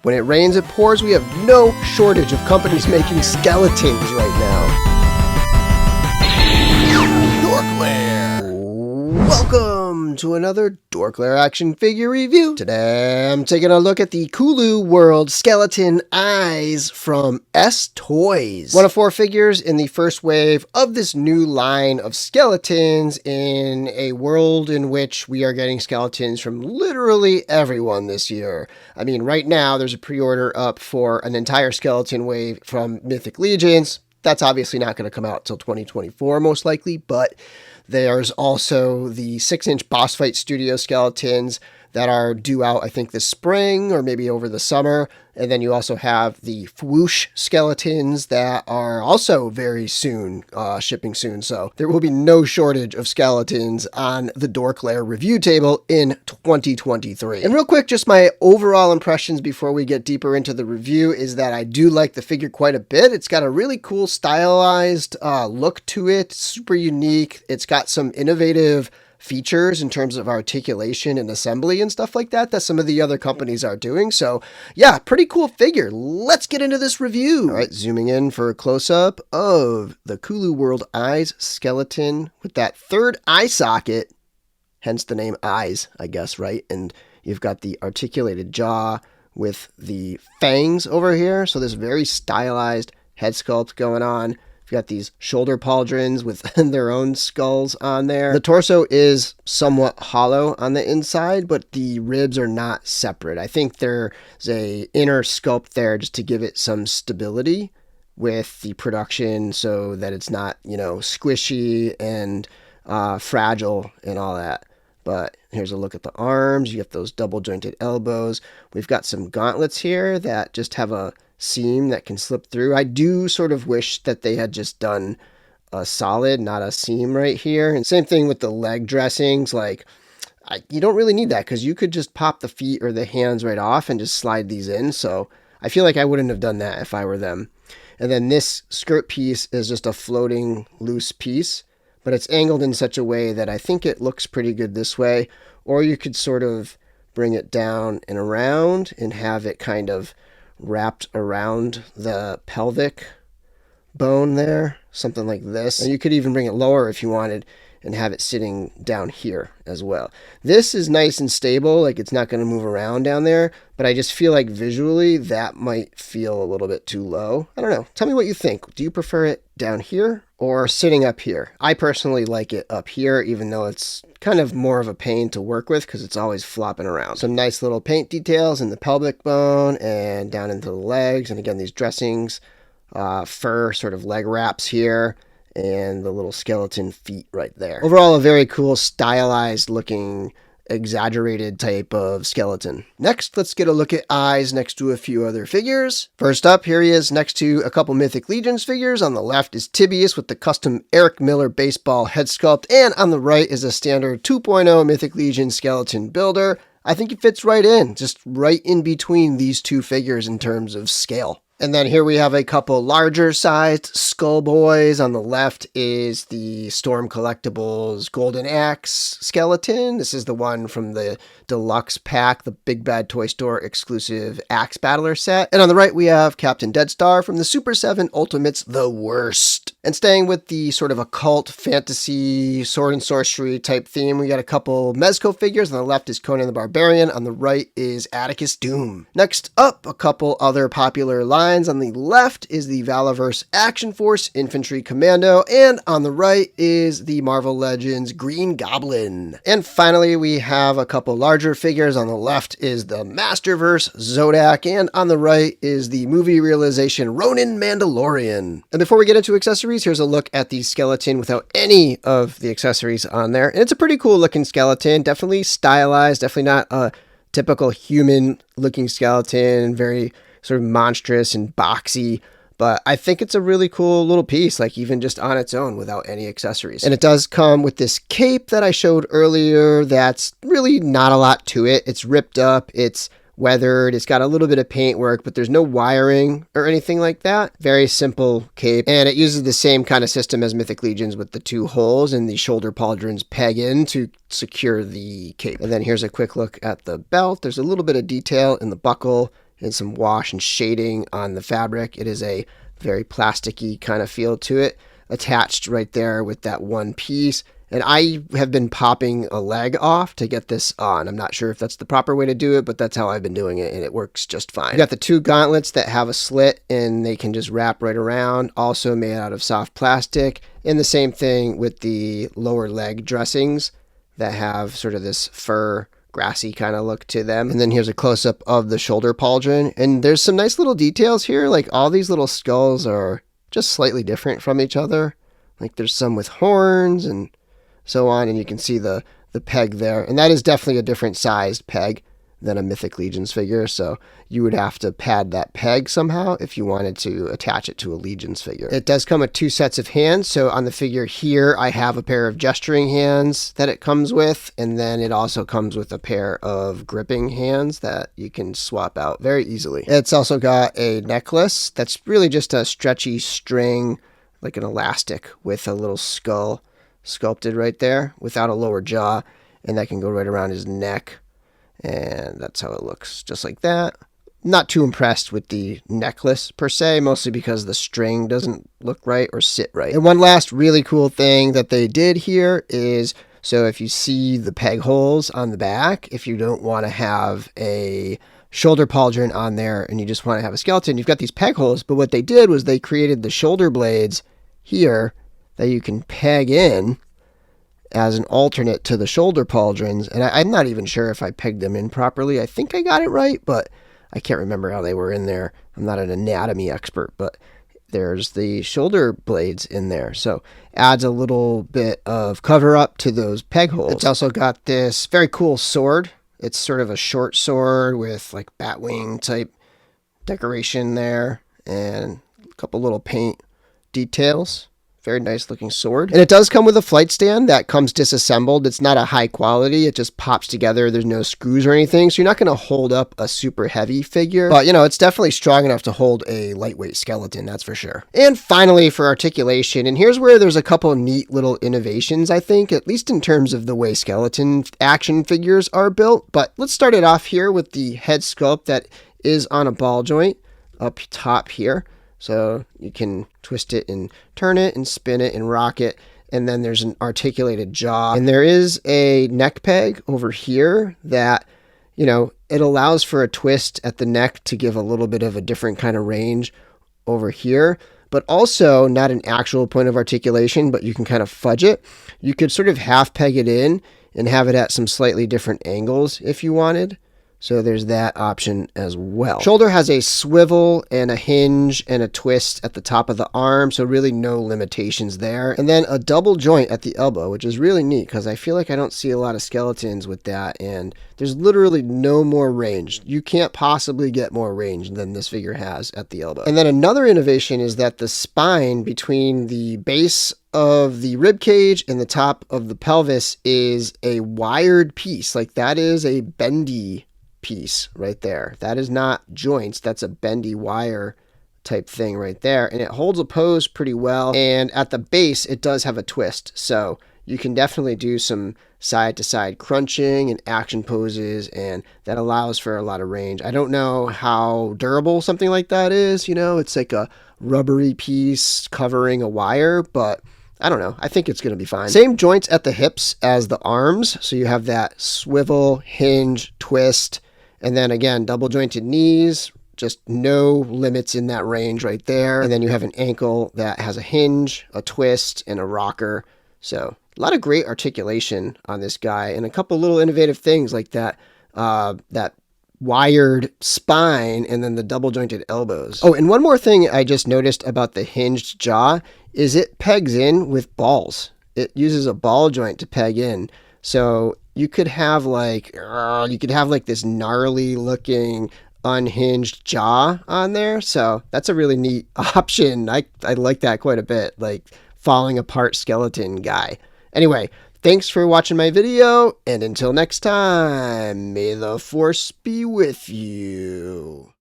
When it rains, it pours. We have no shortage of companies making skeletons right now. DorkLair! Welcome to another DorkLair action figure review. Today I'm taking a look at the KULU World Skeleton Eyes from SToys. One of 4 figures in the first wave of this new line of skeletons in a world in which we are getting skeletons from literally everyone this year. I mean, right now there's a pre-order up for an entire skeleton wave from Mythic Legions. That's obviously not going to come out till 2024 most likely, but there's also the 6-inch Boss Fight Studio skeletons that are due out, I think, this spring or maybe over the summer. And then you also have the Whoosh skeletons that are also very soon, shipping soon. So there will be no shortage of skeletons on the DorkLair review table in 2023. And real quick, just my overall impressions before we get deeper into the review is that I do like the figure quite a bit. It's got a really cool stylized look to it, super unique. It's got some innovative features in terms of articulation and assembly and stuff like that some of the other companies are doing. So yeah, pretty cool figure. Let's get into this review. All right, zooming in for a close-up of the KULU World Eyes skeleton with that third eye socket, hence the name Eyes, I guess, right? And you've got the articulated jaw with the fangs over here. So this very stylized head sculpt going on. We've got these shoulder pauldrons with their own skulls on there. The torso is somewhat hollow on the inside, but the ribs are not separate. I think there's a inner sculpt there just to give it some stability with the production so that it's not, squishy and fragile and all that. But here's a look at the arms. You have those double jointed elbows. We've got some gauntlets here that just have a seam that can slip through. I do sort of wish that they had just done a solid, not a seam right here. And same thing with the leg dressings. You don't really need that because you could just pop the feet or the hands right off and just slide these in. So I feel like I wouldn't have done that if I were them. And then this skirt piece is just a floating loose piece, but it's angled in such a way that I think it looks pretty good this way. Or you could sort of bring it down and around and have it kind of wrapped around the pelvic bone there, something like this. And you could even bring it lower if you wanted and have it sitting down here as well. This is nice and stable, like it's not going to move around down there, but I just feel like visually that might feel a little bit too low. I don't know. Tell me what you think. Do you prefer it down here or sitting up here? I personally like it up here, even though it's kind of more of a pain to work with because it's always flopping around. Some nice little paint details in the pelvic bone and down into the legs. And again, these dressings, fur sort of leg wraps here, and the little skeleton feet right there. Overall, a very cool, stylized looking, exaggerated type of skeleton. Next, let's get a look at Eyes next to a few other figures. First up, here he is next to a couple Mythic Legions figures. On the left is Tibius with the custom Eric Miller baseball head sculpt, and on the right is a standard 2.0 Mythic Legion skeleton builder. I think it fits right in, just right in between these two figures in terms of scale. And then here we have a couple larger sized Skull Boys. On the left is the Storm Collectibles Golden Axe skeleton. This is the one from the deluxe pack, the Big Bad Toy Store exclusive Axe Battler set. And on the right we have Captain Deadstar from the Super 7 Ultimates The Worst. And staying with the sort of occult fantasy sword and sorcery type theme, we got a couple Mezco figures. On the left is Conan the Barbarian. On the right is Atticus Doom. Next up, a couple other popular lines. On the left is the Valaverse Action Force Infantry Commando. And on the right is the Marvel Legends Green Goblin. And finally, we have a couple larger figures. On the left is the Masterverse Zodak. And on the right is the movie realization Ronin Mandalorian. And before we get into accessories, here's a look at the skeleton without any of the accessories on there. And it's a pretty cool looking skeleton, definitely stylized, definitely not a typical human looking skeleton, very sort of monstrous and boxy, but I think it's a really cool little piece, like even just on its own without any accessories. And it does come with this cape that I showed earlier that's really not a lot to it. It's ripped up, it's weathered, it's got a little bit of paint work, but there's no wiring or anything like that. Very simple cape, and it uses the same kind of system as Mythic Legions with the 2 holes and the shoulder pauldrons peg in to secure the cape. And then here's a quick look at the belt. There's a little bit of detail in the buckle and some wash and shading on the fabric. It is a very plasticky kind of feel to it, attached right there with that one piece. And I have been popping a leg off to get this on. I'm not sure if that's the proper way to do it, but that's how I've been doing it, and it works just fine. You got the two gauntlets that have a slit, and they can just wrap right around, also made out of soft plastic. And the same thing with the lower leg dressings that have sort of this fur, grassy kind of look to them. And then here's a close-up of the shoulder pauldron. And there's some nice little details here. Like all these little skulls are just slightly different from each other. Like there's some with horns and so on, and you can see the peg there, and that is definitely a different sized peg than a Mythic Legions figure, so you would have to pad that peg somehow if you wanted to attach it to a Legions figure. It does come with two sets of hands, so on the figure here I have a pair of gesturing hands that it comes with, and then it also comes with a pair of gripping hands that you can swap out very easily. It's also got a necklace that's really just a stretchy string, like an elastic, with a little skull sculpted right there without a lower jaw, and that can go right around his neck, and that's how it looks, just like that. Not too impressed with the necklace per se, mostly because the string doesn't look right or sit right. And one last really cool thing that they did here is, so if you see the peg holes on the back, if you don't want to have a shoulder pauldron on there and you just want to have a skeleton, you've got these peg holes, but what they did was they created the shoulder blades here that you can peg in as an alternate to the shoulder pauldrons. And I'm not even sure if I pegged them in properly. I think I got it right, but I can't remember how they were in there. I'm not an anatomy expert, but there's the shoulder blades in there. So adds a little bit of cover up to those peg holes. It's also got this very cool sword. It's sort of a short sword with like batwing type decoration there and a couple little paint details. Very nice looking sword. And it does come with a flight stand that comes disassembled. It's not a high quality. It just pops together. There's no screws or anything. So you're not going to hold up a super heavy figure. But, you know, it's definitely strong enough to hold a lightweight skeleton. That's for sure. And finally, for articulation. And here's where there's a couple of neat little innovations, I think, at least in terms of the way skeleton action figures are built. But let's start it off here with the head sculpt that is on a ball joint up top here. So you can twist it and turn it and spin it and rock it. And then there's an articulated jaw. And there is a neck peg over here that, you know, it allows for a twist at the neck to give a little bit of a different kind of range over here. But also not an actual point of articulation, but you can kind of fudge it. You could sort of half peg it in and have it at some slightly different angles if you wanted. So there's that option as well. Shoulder has a swivel and a hinge and a twist at the top of the arm, so really no limitations there. And then a double joint at the elbow, which is really neat because I feel like I don't see a lot of skeletons with that, and there's literally no more range. You can't possibly get more range than this figure has at the elbow. And then another innovation is that the spine between the base of the rib cage and the top of the pelvis is a wired piece. Like that is a bendy piece right there. That is not joints. That's a bendy wire type thing right there. And it holds a pose pretty well. And at the base, it does have a twist. So you can definitely do some side to side crunching and action poses. And that allows for a lot of range. I don't know how durable something like that is. You know, it's like a rubbery piece covering a wire, but I don't know. I think it's going to be fine. Same joints at the hips as the arms. So you have that swivel, hinge, twist, and then again, double jointed knees, just no limits in that range right there. And then you have an ankle that has a hinge, a twist, and a rocker. So a lot of great articulation on this guy and a couple little innovative things like that, that wired spine and then the double jointed elbows. Oh, and one more thing I just noticed about the hinged jaw is it pegs in with balls. It uses a ball joint to peg in. So you could have like this gnarly looking unhinged jaw on there. So that's a really neat option. I like that quite a bit, like falling apart skeleton guy. Anyway, thanks for watching my video, and until next time, may the force be with you.